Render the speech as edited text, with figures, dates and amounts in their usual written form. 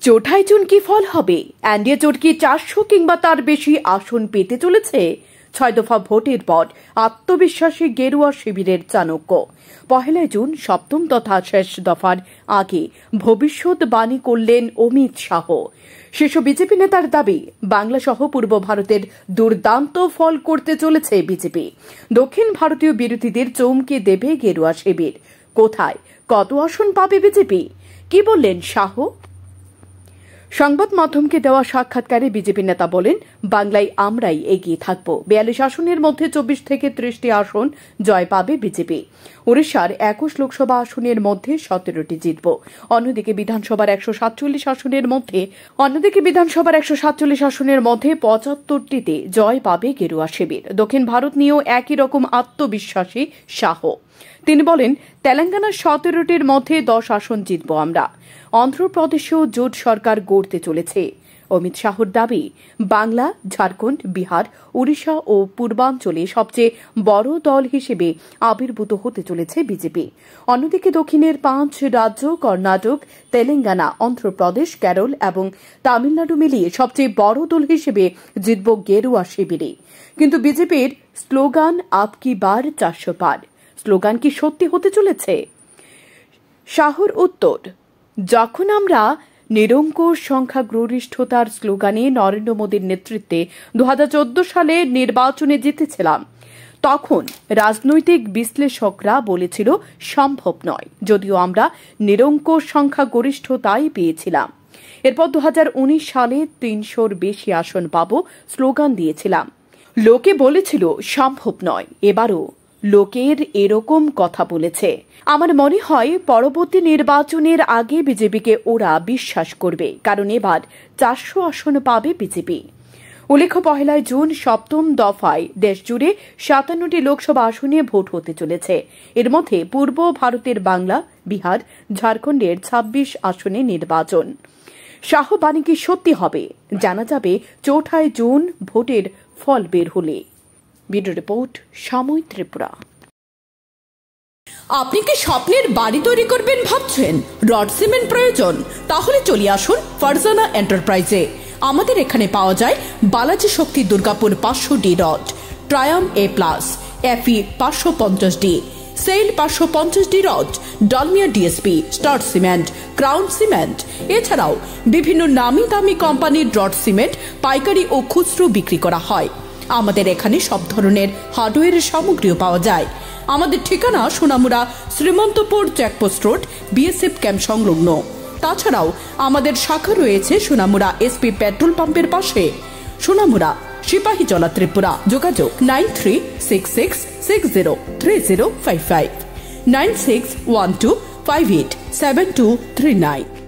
চোটাই চুন কি ফল হবে? এনডিএ জোট কি 400 কিংবা তার বেশি আসন পেতে চলেছে? 6 দফা ভোটের পর আত্মবিশ্বাসী গেরুয়া শিবিরের চাণক্য। 1 জুন সপ্তম তথা শেষ দফার আগে ভবিষ্যৎবাণী করলেন অমিত শাহ। শীর্ষ বিজেপি নেতার দাবি, বাংলা সহ পূর্ব ভারতের দুর্দান্ত ফল করতে চলেছে বিজেপি। দক্ষিণ ভারতীয় বিরোধীদের চমকে দেবে গেরুয়া শিবির। কোথায় কত আসন পাবে বিজেপি? কি বললেন শাহ? সংবাদ মাধ্যমকে দেওয়া সাক্ষাৎকারে বিজেপি নেতা বলেন, বাংলায় আমরাই এগিয়ে থাকব। 42 আসনের মধ্যে 24 থেকে 30টি আসন জয় পাবে বিজেপি। ওড়িশার 21 লোকসভা আসনের মধ্যে 17টি জিতব। অন্যদিকে বিধানসভার 147 আসনের মধ্যে 75টিতে জয় পাবে গেরুয়া শিবির। দক্ষিণ ভারত নিয়েও একই রকম আত্মবিশ্বাসী শাহ। তিনি বলেন, তেলেঙ্গানার 17টির মধ্যে 10 আসন জিতব আমরা। অন্ধ্রপ্রদেশেও জোট সরকার গড়তে চলেছে। অমিত শাহর দাবি, বাংলা, ঝাড়খণ্ড, বিহার, ওড়িশা ও পূর্বাঞ্চলে সবচেয়ে বড় দল হিসেবে আবির্ভূত হতে চলেছে বিজেপি। অন্যদিকে দক্ষিণের 5 রাজ্য কর্ণাটক, তেলেঙ্গানা, অন্ধ্রপ্রদেশ, কেরল এবং তামিলনাড়ু মিলিয়ে সবচেয়ে বড় দল হিসেবে জিতব গেরুয়া শিবিরে। কিন্তু বিজেপির স্লোগান আপ কি বার 400 পার স্লোগান কি সত্যি হতে চলেছে? শাহর উত্তর, যখন আমরা নিরঙ্কুশ সংখ্যাগরিষ্ঠতার স্লোগানে নরেন্দ্র মোদীর নেতৃত্বে 2014 সালে নির্বাচনে জিতেছিলাম, তখন রাজনৈতিক বিশ্লেষকরা বলেছিল সম্ভব নয়, যদিও আমরা নিরঙ্কুশ সংখ্যাগরিষ্ঠতাই পেয়েছিলাম। এরপর 2019 সালে 300-র বেশি আসন পাব স্লোগান দিয়েছিলাম। লোকে বলেছিল সম্ভব নয়, এবারও লোকের এরকম কথা বলেছে। আমার মনে হয় পরবর্তী নির্বাচনের আগে বিজেপিকে ওরা বিশ্বাস করবে, কারণ এবার 400 আসন পাবে বিজেপি। উল্লেখ্য, 1 জুন সপ্তম দফায় দেশজুড়ে 57টি লোকসভা আসনে ভোট হতে চলেছে। এর মধ্যে পূর্ব ভারতের বাংলা, বিহার, ঝাড়খণ্ডের 26 আসনে নির্বাচন। শাহ বাণী কি সত্যি হবে জানা যাবে 4 জুন ভোটের ফল বের হলে। ভিডিও রিপোর্ট, সময় ত্রিপুরা। আপনি কি স্বপ্নের বাড়ি তৈরি করবেন ভাবছেন? রড সিমেন্ট প্রয়োজন? তাহলে চলে আসুন ফারজানা এন্টারপ্রাইজে। আমাদের এখানে পাওয়া যায় বালাজি শক্তি দুর্গাপুর 500D রড, ট্রায়াম A+, FE 550D, SAIL 550D rod, Dalmia DSP, star cement, crown cement. এছাড়াও বিভিন্ন নামি দামি কোম্পানির রড সিমেন্ট পাইকারি ও খুচরো বিক্রি করা হয়। আমাদের এখানে সব ধরনের হার্ডওয়্যারের সামগ্রীও পাওয়া যায়। আমাদের ঠিকানা Sonamura Srimantapur checkpost road, BSF camp সংলগ্ন। তাছাড়াও আমাদের শাখা রয়েছে সোনামুড়া SP পেট্রোল পাম্পের পাশে। সোনামুড়া, সিপাহীজলা, ত্রিপুরা। যোগাযোগ 9366603055, 9612587239।